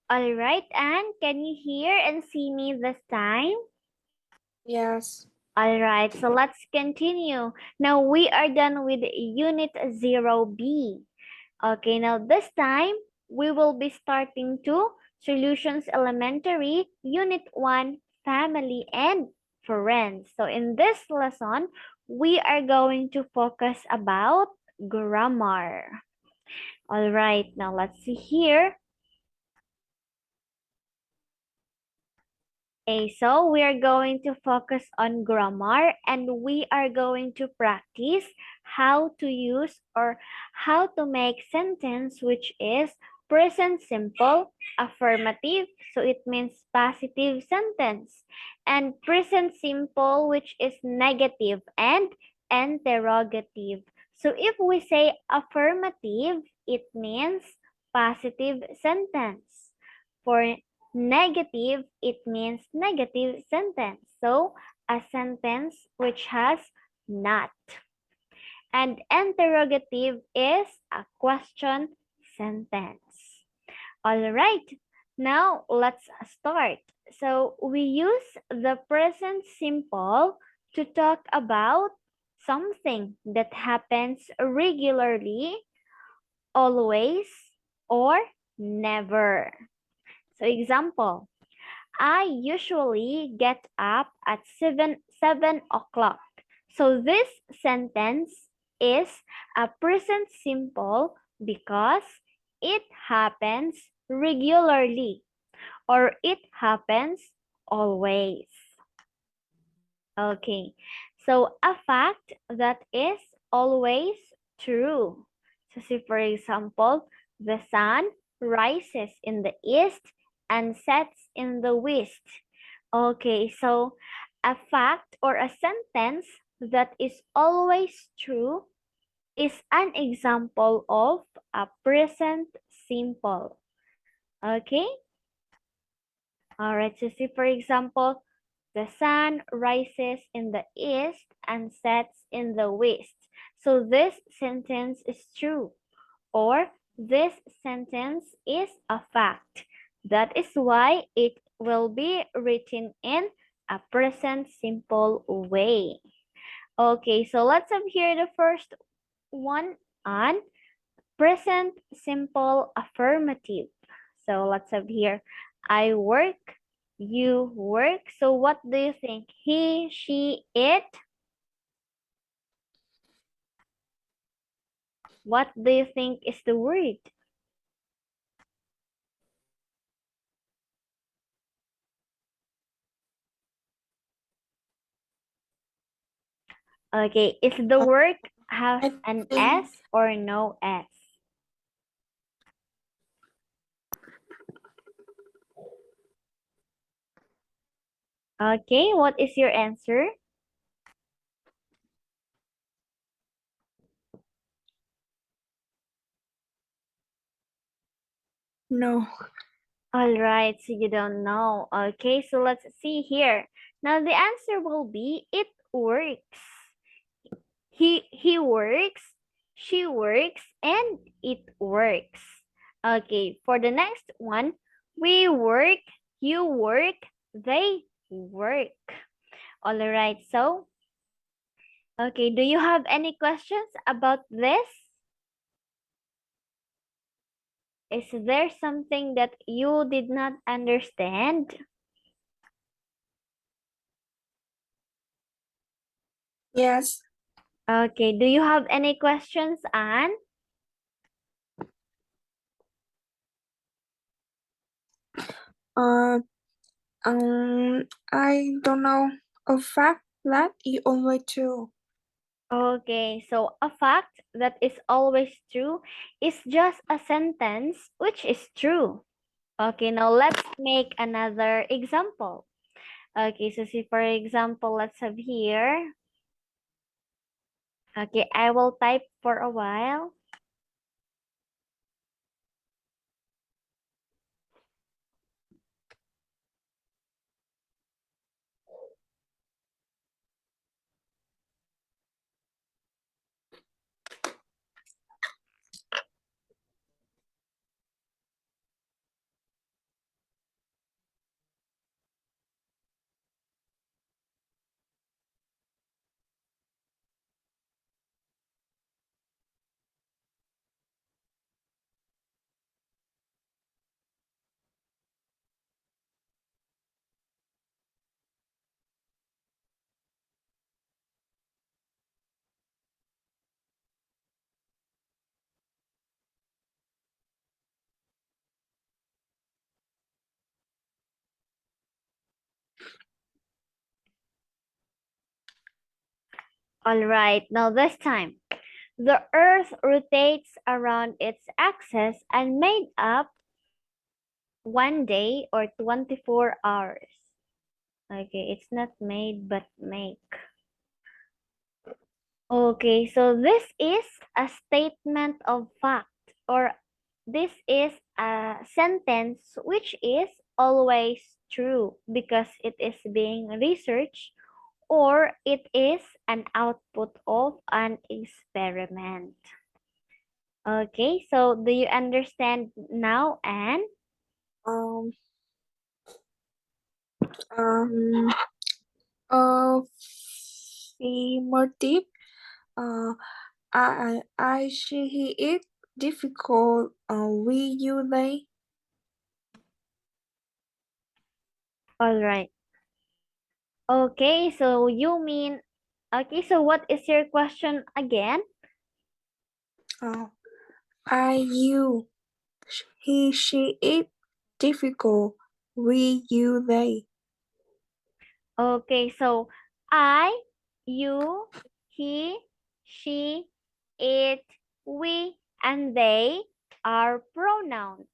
All right, Anne, can you hear and see me this time? Yes. All right, so let's continue. Now we are done with Unit 0B. Okay, now this time we will be starting to Solutions Elementary, Unit 1, Family and Friends. So in this lesson, we are going to focus about grammar. All right, now let's see here. Okay, so we are going to focus on grammar and we are going to practice how to use or how to make sentence which is present simple, affirmative, so it means positive sentence, and present simple which is negative and interrogative. So if we say affirmative, it means positive sentence. For negative, it means negative sentence. So, a sentence which has not. And interrogative is a question sentence. All right, now let's start. So, we use the present simple to talk about something that happens regularly, always, or never. So example, I usually get up at 7 o'clock. So this sentence is a present simple because it happens regularly or it happens always. Okay, so a fact that is always true. So see for example, the sun rises in the east and sets in the west. Okay, so a fact or a sentence that is always true is an example of a present simple. Okay? All right, so see for example, the sun rises in the east and sets in the west. So this sentence is true, or this sentence is a fact. That is why it will be written in a present simple way. Okay, so let's have here the first one on present simple affirmative. So let's have here, I work, you work. So what do you think? He, she, it? What do you think is the word? Okay, is the word have I an think S or no S? Okay, what is your answer? no. All right, so you don't know. Okay, so let's see here. Now the answer will be it works. He works, she works, and it works. Okay, for the next one, we work, you work, they work. All right, so okay, do you have any questions about this? Is there something that you did not understand? Yes. Okay, do you have any questions, Anne? Uh, I don't know. A fact that is only true. Okay, so a fact that is always true is just a sentence which is true. Okay, now let's make another example. Okay, so see for example, let's have here. Okay, I will type for a while. All right, now this time. The Earth rotates around its axis and made up one day or 24 hours. Okay, it's not made but make. Okay, so this is a statement of fact, or this is a sentence which is always true because it is being researched, or it is an output of an experiment. Okay, so do you understand now, Anne? Um, um, Affirmative. Uh, I see it difficult. We you they. All right. Okay, so you mean, okay, so what is your question again? Uh, I you he she it difficult. We you they. Okay, so I, you, he, she, it, we, and they are pronouns.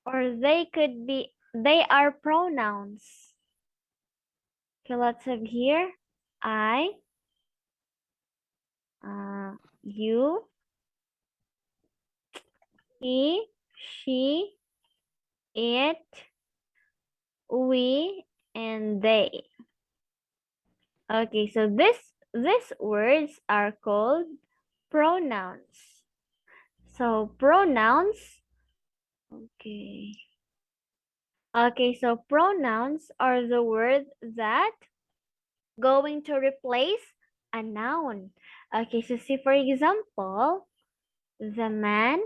Or they could be, they are pronouns. Okay, let's have here. I, you, he, she, it, we, and they. Okay, so these words are called pronouns. So pronouns, okay. Okay, so pronouns are the word that going to replace a noun. Okay, so see for example, the man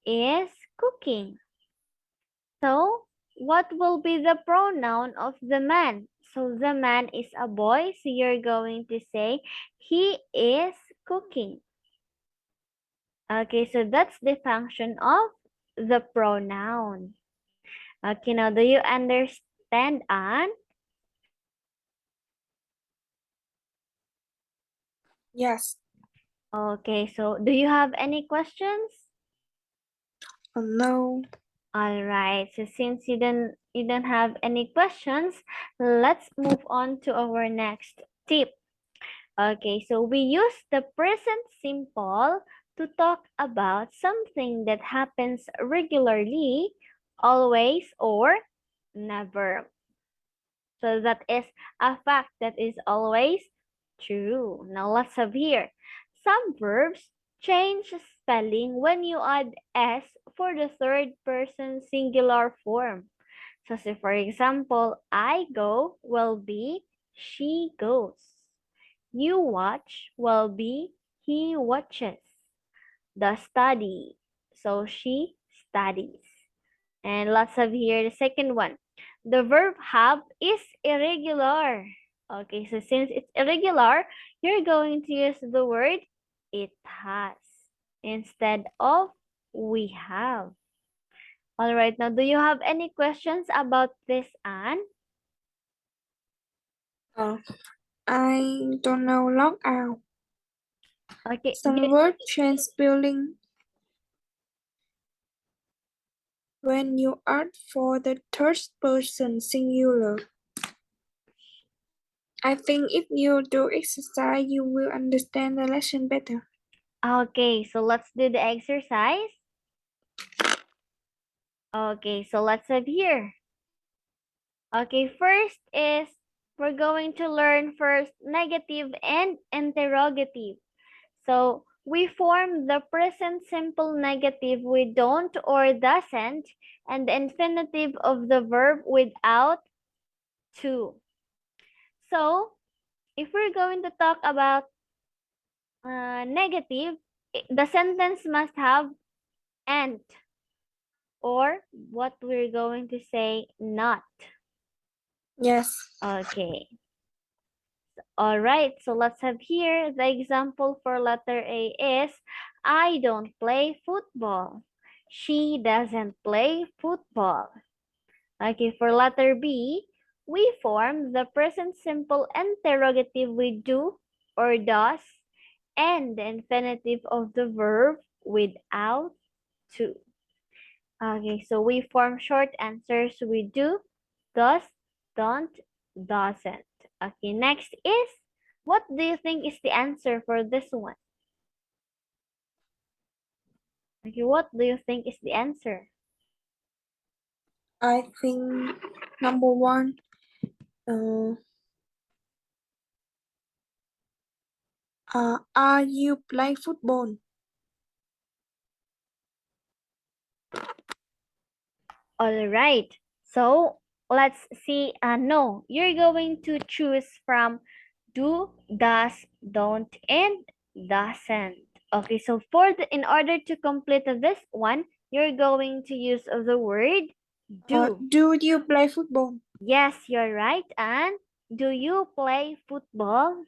is cooking. So what will be the pronoun of the man? So the man is a boy, so you're going to say he is cooking. Okay, so that's the function of the pronoun. Okay, now do you understand, Anne? Yes. Okay, so do you have any questions? No. All right, so since you don't have any questions, let's move on to our next tip. Okay, so we use the present simple to talk about something that happens regularly, always, or never. So that is a fact that is always true. Now let's have here. Some verbs change spelling when you add s for the third person singular form. So say for example, I go will be she goes. You watch will be he watches. The study. So she studies. And let's have here the second one. The verb have is irregular. Okay, so since it's irregular, you're going to use the word it has instead of we have. All right, now do you have any questions about this, Anne? Uh, I don't know log out. Okay, Some word change spelling when you add for the third person singular. I think if you do exercise, you will understand the lesson better. okay, so let's do the exercise. Okay, so let's have here. Okay, first is we're going to learn first negative and interrogative. So we form the present simple negative with don't or doesn't and the infinitive of the verb without to. So if we're going to talk about negative, the sentence must have and or what we're going to say not. Yes. Okay. All right, so let's have here the example for letter A is I don't play football. She doesn't play football. Okay, for letter B, we form the present simple interrogative with do or does and the infinitive of the verb without to. Okay, so we form short answers with do, does, don't, doesn't. Okay, next is, what do you think is the answer for this one? Okay, what do you think is the answer? I think number one, are you play football? All right. So let's see. No, you're going to choose from do, does, don't, and doesn't. Okay, so in order to complete this one, you're going to use the word do. Do you play football? Yes, you're right. And do you play football?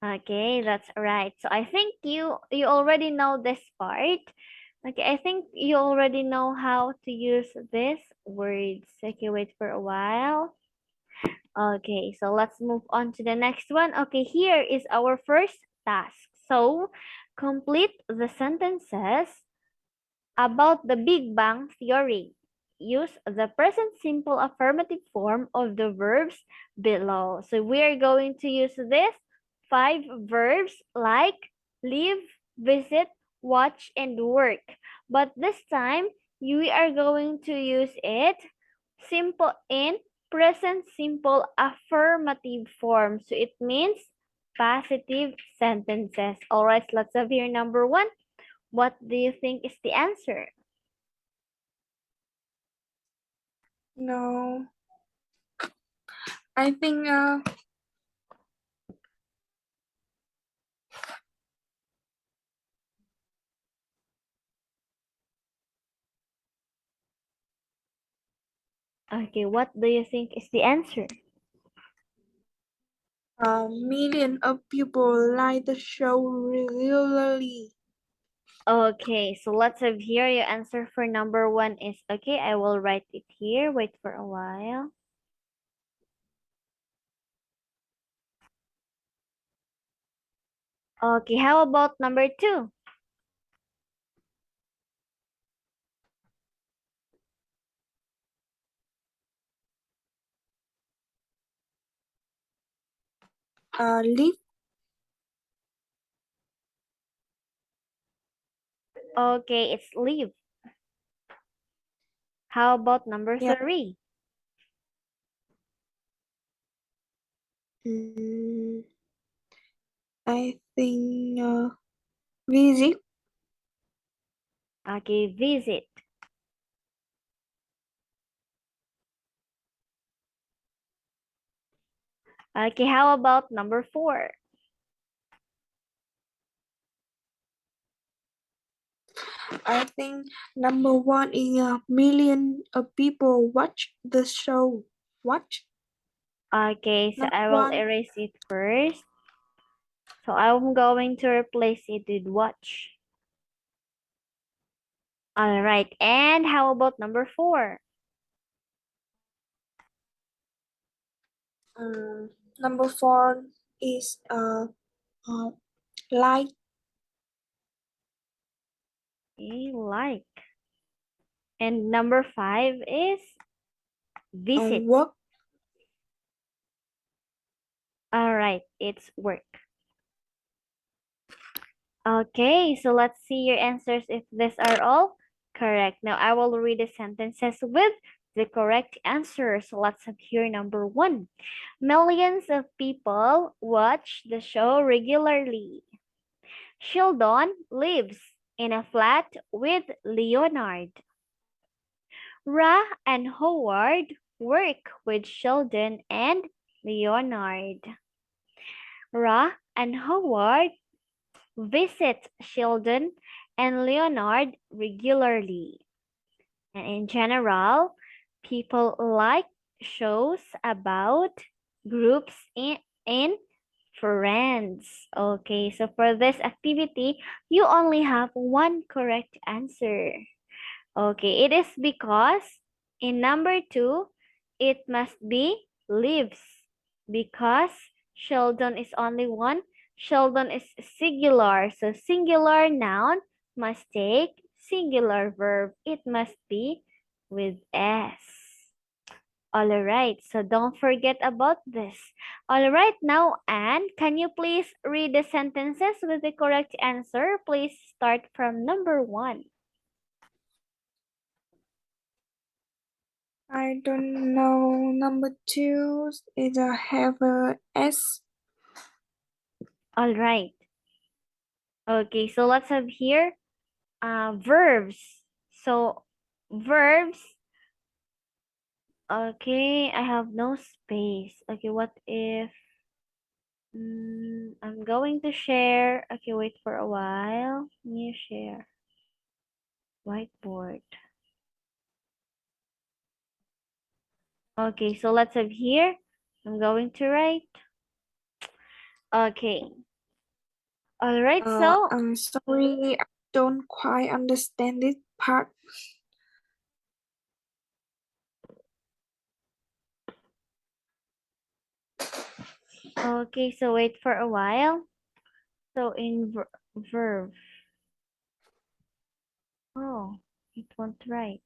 Okay, that's right. So I think you already know this part. Okay, I think you already know how to use these words. Okay, wait for a while. Okay, so let's move on to the next one. Okay, here is our first task. So, complete the sentences about the Big Bang Theory. Use the present simple affirmative form of the verbs below. So we are going to use this 5 verbs like live, visit, watch, and work. But this time, we are going to use it simple in present simple affirmative form. So it means positive sentences. All right, let's have here number 1. What do you think is the answer? No. I think Okay, what do you think is the answer? a million of people like the show regularly. Okay, so let's have here your answer for number 1 is okay. I will write it here. Wait for a while. Okay, how about number 2? Live. Okay, it's leave. How about number Yeah. 3? Mm, I think visit. Okay, visit. Okay, how about number 4? I think number one is a million of people watch the show. Watch. Okay, so Number I will one. erase it first. So I'm going to replace it with watch. All right, and how about number 4? Number four is like Okay, like. And number 5 is visit. work. All right, it's work. Okay, so let's see your answers if these are all correct. Now I will read the sentences with the correct answers. So let's have here number 1. Millions of people watch the show regularly. Sheldon lives in a flat with Leonard. Ra and Howard work with Sheldon and Leonard. Ra and Howard visit Sheldon and Leonard regularly. And in general, people like shows about groups in friends. Okay, so for this activity, you only have one correct answer. Okay, it is because in number 2, it must be lives. Because Sheldon is only one, Sheldon is singular. So singular noun must take singular verb. It must be with S. All right, so don't forget about this. All right, now, Anne, can you please read the sentences with the correct answer? Please start from number 1. I don't know. Number 2 is a have a S. All right. Okay, so let's have here verbs. So verbs. Okay, I have no space. Okay, what if I'm going to share. Okay, wait for a while. New share. Whiteboard. Okay, so let's have here. I'm going to write. Okay. All right, so I'm sorry, I don't quite understand this part. okay, so wait for a while. So in verb. Oh, it won't write.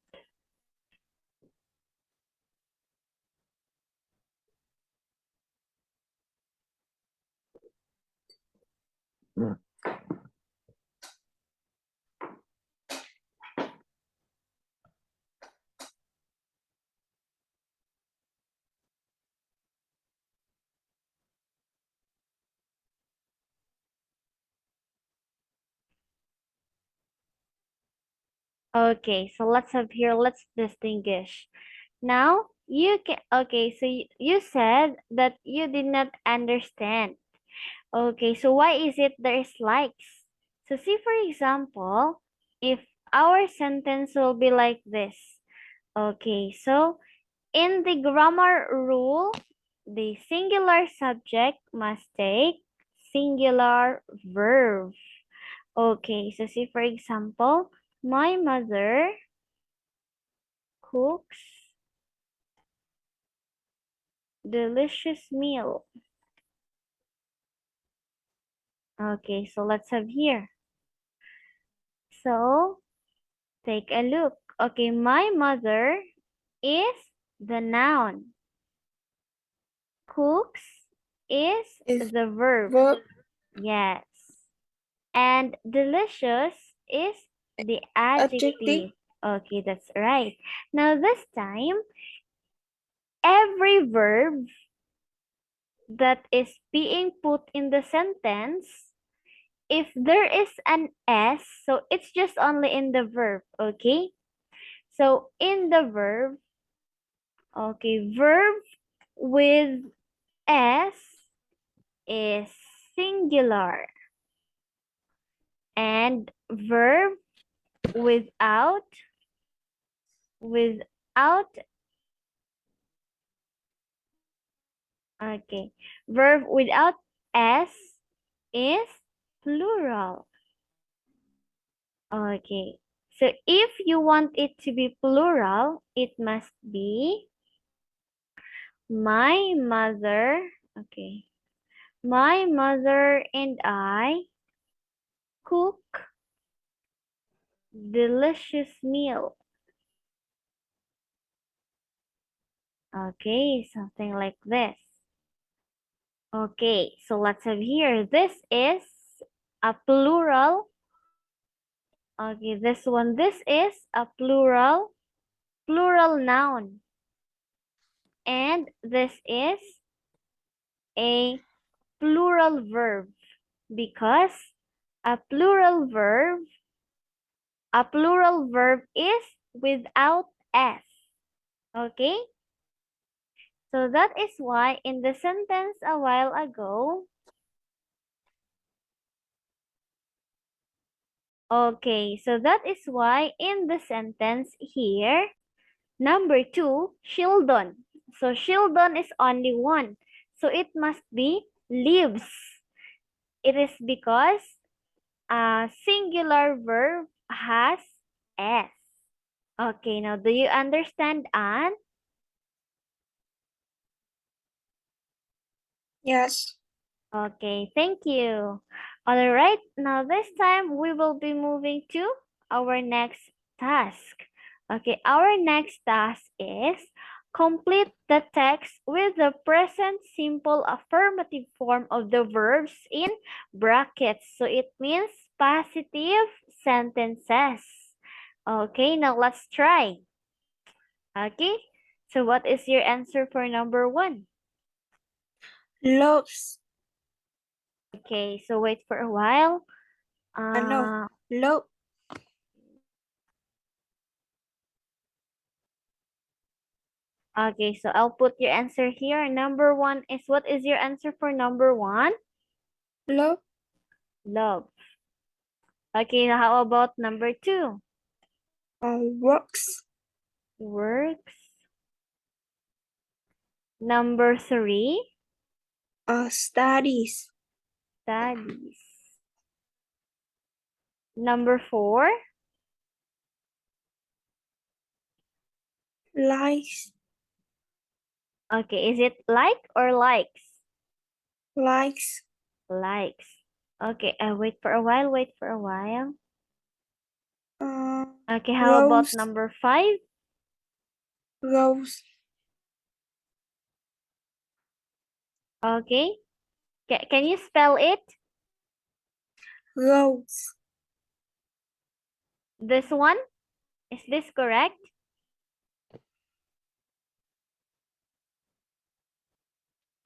Okay, so let's have here, let's distinguish. Now, you can, okay, so you said that you did not understand. Okay, so why is it there's likes? So see, for example, if our sentence will be like this. Okay, so in the grammar rule, the singular subject must take singular verb. Okay, so see, for example, my mother cooks delicious meal. Okay, so let's have here. So take a look. Okay, my mother is the noun. Cooks is Is the verb. verb Yes. And delicious is the adjective. adjective. Okay, that's right. Now this time, every verb that is being put in the sentence, if there is an S, so it's just only in the verb, okay? So in the verb, okay, verb with S is singular. And verb without without okay, verb without S is plural. Okay, so if you want it to be plural, it must be my mother. Okay, my mother and I cook delicious meal. Okay, something like this. Okay, so let's have here. This is a plural. Okay, this is a plural noun. And this is a plural verb because a plural verb, a plural verb is without S. Okay? So that is why in the sentence a while ago, okay, so that is why in the sentence here, number 2, Sheldon. So Sheldon is only one. So it must be lives. It is because a singular verb has S. Okay, now do you understand, Anne? Yes. Okay, thank you. All right, now this time we will be moving to our next task. Okay, our next task is complete the text with the present simple affirmative form of the verbs in brackets. So it means positive sentences. Okay, now let's try. Okay, so what is your answer for number one? Loves. Okay, so wait for a while. No. Uh, Love. okay, so I'll put your answer here. Number one is, what is your answer for number one? Love. Love. Okay, how about number two? Works. Works. Number three, Studies. studies. Number four, Likes. okay, is it like or likes? Likes. Likes. Okay, wait for a while, wait for a while. Uh, Okay, how about Rose. number five? Rose. Okay, can you spell it? Rose. This one? Is this correct?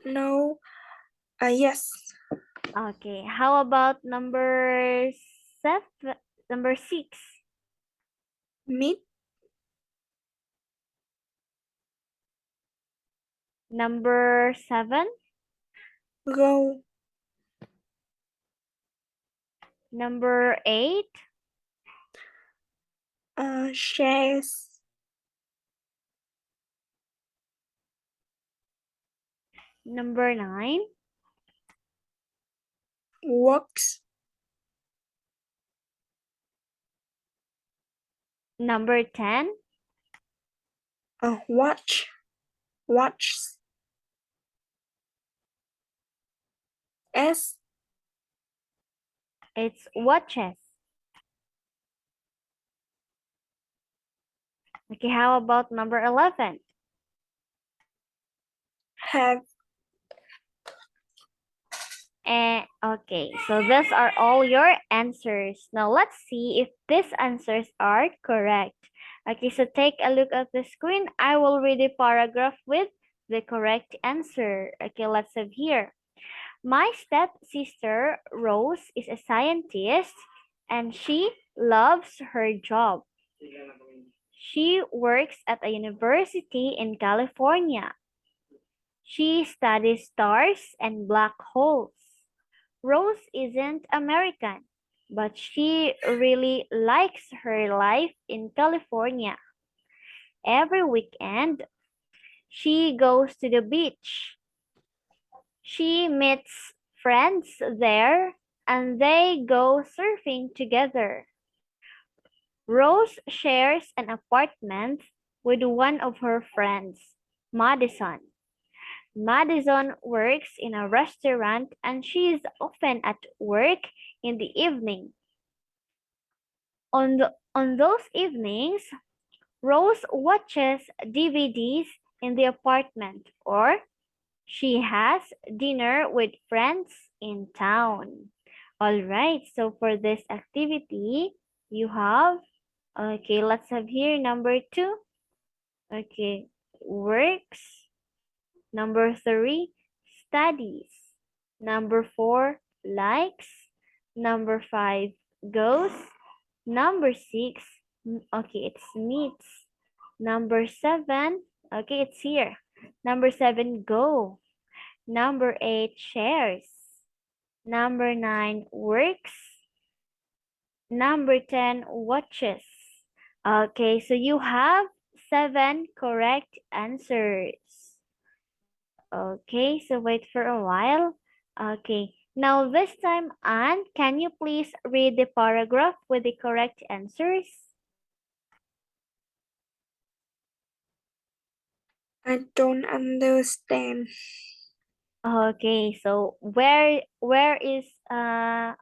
No. Yes. Okay, how about number seven, number six? Meet. Number seven? Go. Number eight? Shares. Number nine? Works. Number 10? Watch. Watches. S. It's watches. Okay, how about number 11? Have. Okay, so these are all your answers. Now let's see if these answers are correct. Okay, so take a look at the screen. I will read a paragraph with the correct answer. Okay, let's have here. My stepsister Rose is a scientist and she loves her job. She works at a university in California. She studies stars and black holes. Rose isn't American, but she really likes her life in California. Every weekend, she goes to the beach. She meets friends there and they go surfing together. Rose shares an apartment with one of her friends, Madison. Madison works in a restaurant and she is often at work in the evening. On those evenings, Rose watches DVDs in the apartment or she has dinner with friends in town. All right, so for this activity, you have, okay, let's have here number two. Okay, works. Number three, studies. Number four, likes. Number five, goes. Number six, okay, it's meets. Number seven, okay, it's here. Number seven, go. Number eight, shares. Number nine, works. Number 10, watches. Okay, so you have seven correct answers. Okay, so wait for a while. Okay, now this time, Anne, can you please read the paragraph with the correct answers? I don't understand. Okay, so where is the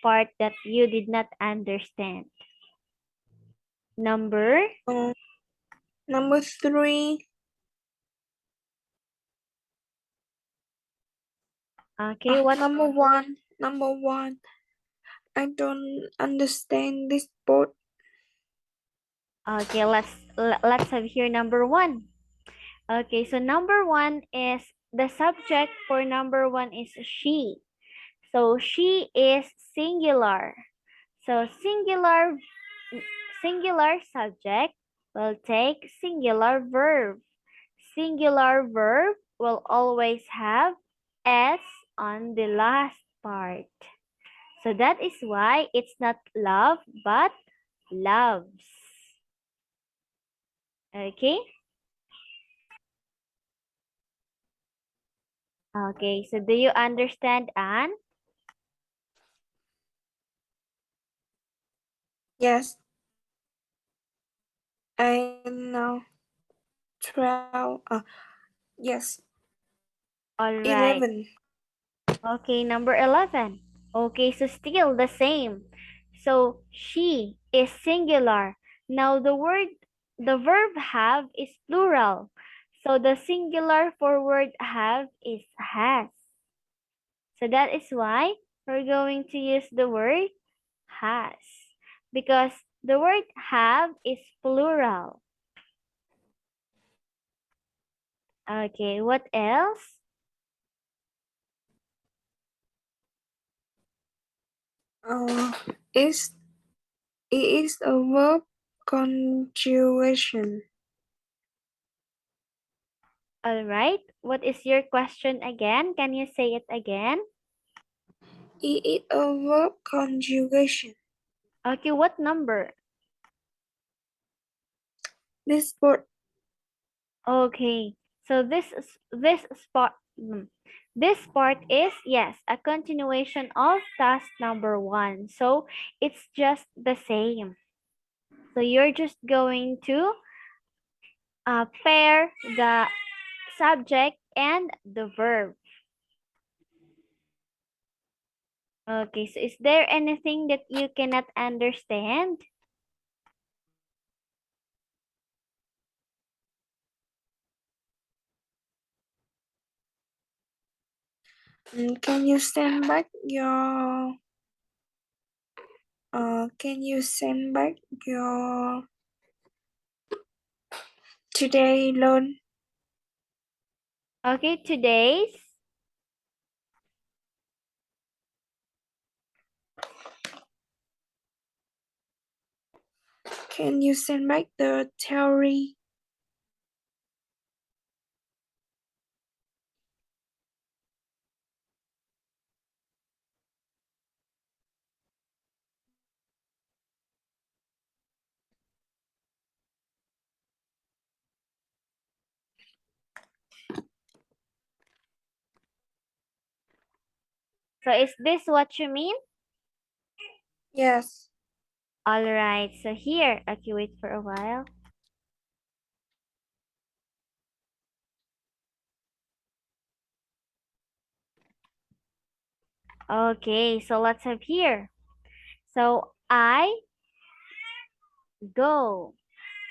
part that you did not understand? Number, Uh, Number three. okay, what? Number one. Number one. I don't understand this boat. Okay, let's have here number one. Okay, so number one is the subject for number one is she. So she is singular. So singular subject will take singular verb. Singular verb will always have s on the last part. So that is why it's not love but loves. Okay? Okay, so do you understand, Anne? Yes, I know. 12. Yes. All right. 11. Okay, number 11. Okay, so still the same. So she is singular. Now the verb have is plural. So the singular for word have is has. So that is why we're going to use the word has. Because the word have is plural. Okay, what else? Uh, is it is a verb conjugation. All right. What is your question again? Can you say it again? It is a verb conjugation. Okay, what number? This boat. Okay. So this part is yes, a continuation of task number 1. So it's just the same. So you're just going to pair the subject and the verb. Okay, so is there anything that you cannot understand? Can you send back your can you send back your today loan? Okay, today's Can you send back the theory? so is this what you mean? Yes. All right, so here, okay, wait for a while. Okay, so let's have here. So I go.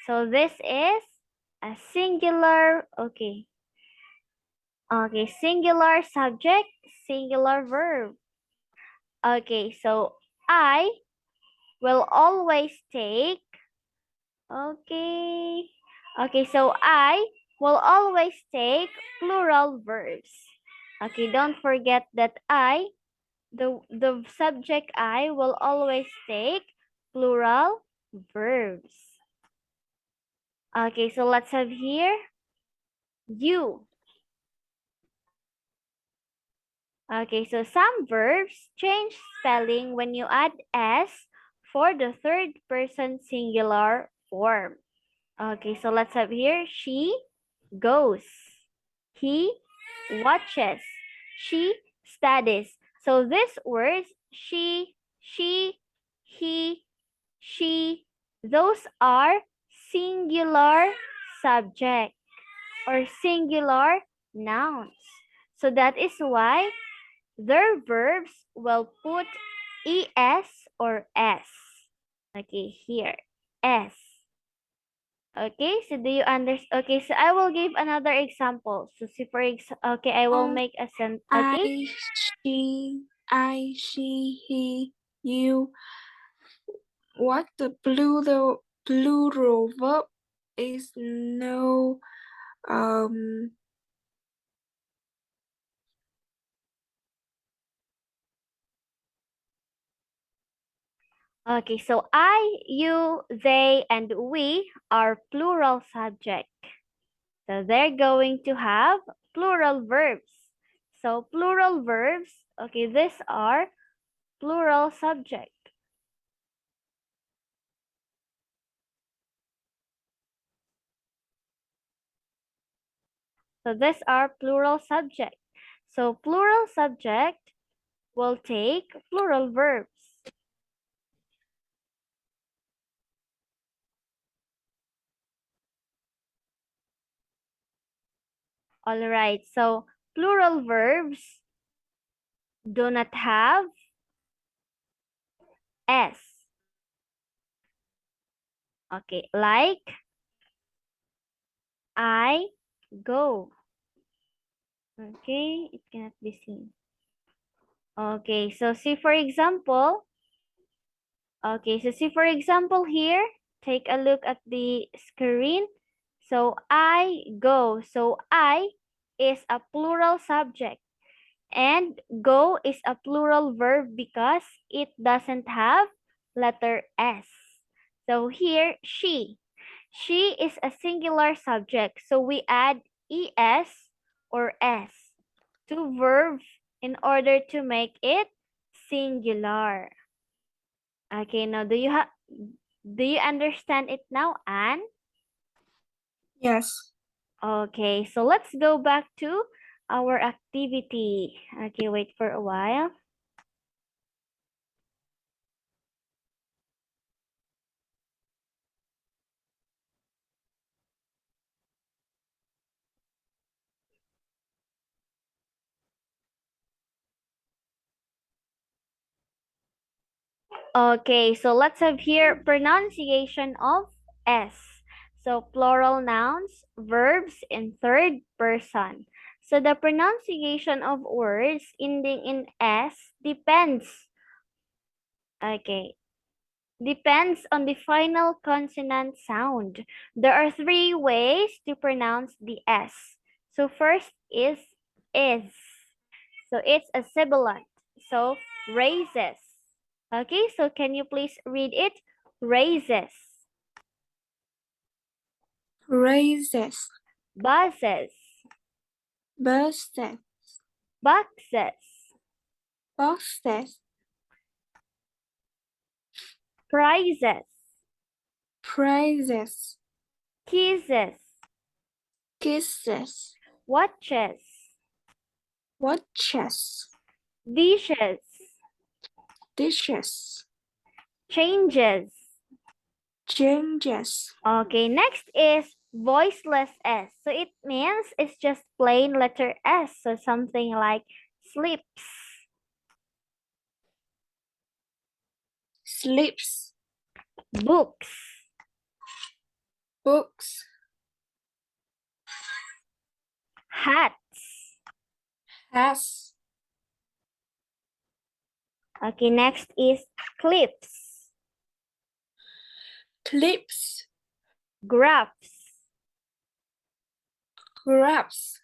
So this is a singular, okay. Okay, singular subject, singular verb. Okay, so I will always take, okay. Okay, so I will always take plural verbs. Okay, don't forget that the subject I will always take plural verbs. Okay, so let's have here you. Okay, so some verbs change spelling when you add s for the third person singular form. Okay, so let's have here she goes. He watches. She studies. So these words she, he, she, those are singular subject or singular nouns. So that is why their verbs will put es or s. Okay, here, s. Okay, so do you understand? Okay, so I will give another example. So see for okay, I will make a sentence. Okay, I, she, he, you. What the plural verb is no okay, so I, you, they, and we are plural subject. So they're going to have plural verbs. So plural verbs, okay, these are plural subject. So these are plural subject. So plural subject will take plural verbs. All right, so plural verbs do not have s. Okay, like I go. Okay, it cannot be seen. Okay, so see for example. Okay, so see for example here, take a look at the screen. So I go. So I is a plural subject and go is a plural verb because it doesn't have letter S. So here, she. She is a singular subject. So we add es or s to verb in order to make it singular. Okay, now do you understand it now, Anne? yes. Okay, so let's go back to our activity. Okay, wait for a while. Okay, so let's have here pronunciation of S. So plural nouns, verbs in third person. So the pronunciation of words ending in S depends. Okay, depends on the final consonant sound. There are three ways to pronounce the S. So first is. So it's a sibilant. So raises. Okay, so can you please read it? Raises, Raises, buses, buses, boxes, boxes, prizes, prizes, kisses, kisses, watches, watches, dishes, dishes, changes. changes, Okay, next is voiceless S. So it means it's just plain letter S. So something like slips, slips, books, books, hats. hats, Okay, next is clips, clips, graphs, grabs,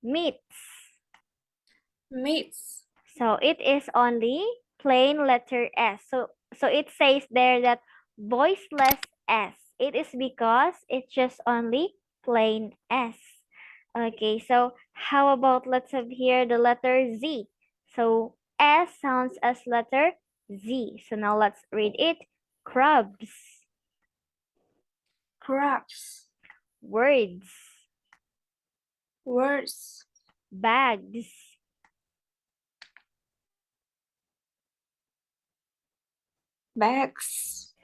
meats. meats, So it is only plain letter S. So it says there that voiceless S. It is because it's just only plain S. Okay, so how about let's have here the letter Z. So S sounds as letter Z. So now let's read it. Crabs, crabs, words, words, bags, bags,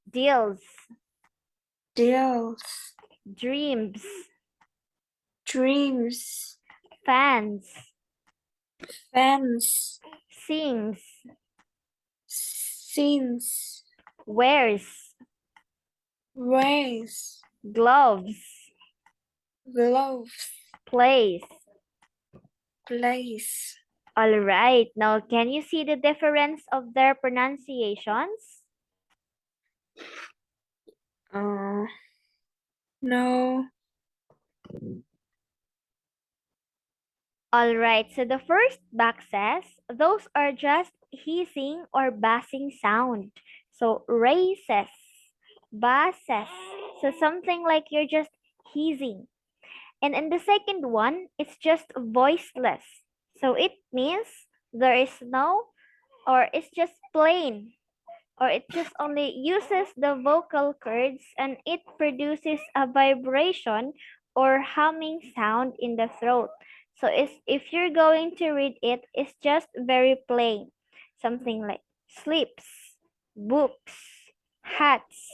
deals, deals, dreams, dreams, fans, fans, sings, sings, wears, wears, gloves, gloves, plays. plays. All right. Now, can you see the difference of their pronunciations? No. All right. So the first back says those are just hissing or bassing sound. So raises, basses. So something like you're just hissing. And in the second one, it's just voiceless. So it means there is no, or it's just plain, or it just only uses the vocal cords and it produces a vibration or humming sound in the throat. So if you're going to read it, it's just very plain. Something like sleeps, books, hats.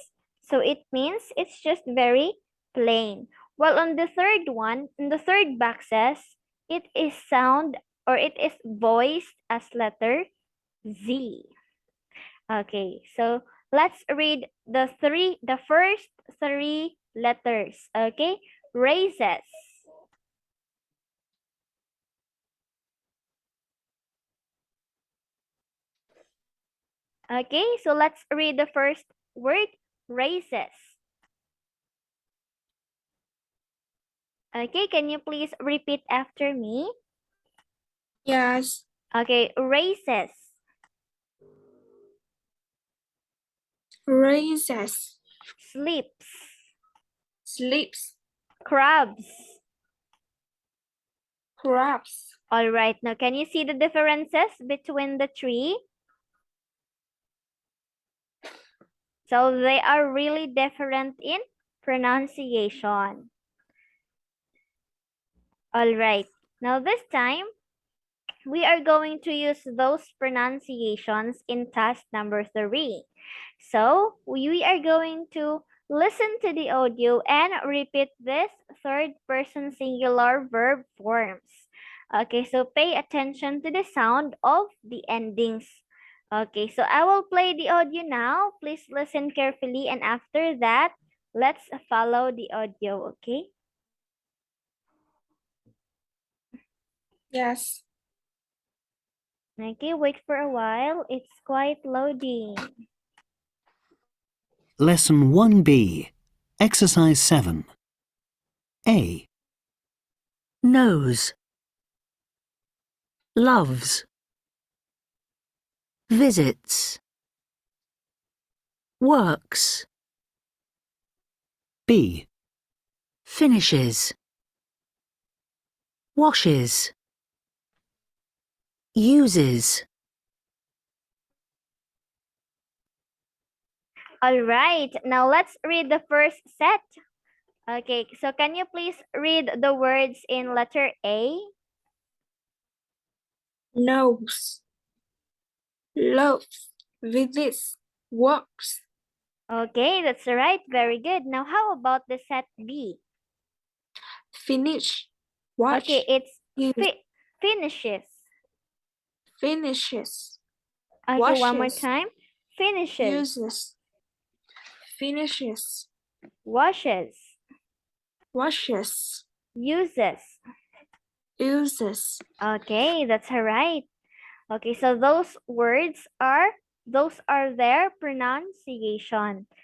So it means it's just very plain. While on the third one, in the third box says, it is sound or it is voiced as letter Z. Okay, so let's read the first three letters. Okay, raises. Okay, so let's read the first word, raises. Okay, can you please repeat after me? Yes. Okay, raises, Raises, sleeps, sleeps, crabs. crabs. All right, now can you see the differences between the three? So they are really different in pronunciation. All right. Now this time, we are going to use those pronunciations in task number 3. So we are going to listen to the audio and repeat this third person singular verb forms. Okay, so pay attention to the sound of the endings. Okay, so I will play the audio now. Please listen carefully, and after that, let's follow the audio, okay? Yes. Okay, wait for a while. It's quite loading. Lesson 1B, Exercise 7. A. Knows, loves, visits, works, B. finishes, washes, uses. All right, now let's read the first set. Okay, so can you please read the words in letter A? Knows, loves, visits, works, Okay, that's right. Very good. Now, how about the set B? finish, Okay, watch, it's use, finishes. finishes, Okay, one more washes, time. Finishes, uses, finishes, washes, washes, uses. uses. Okay, that's right. Okay, so those are their pronunciation.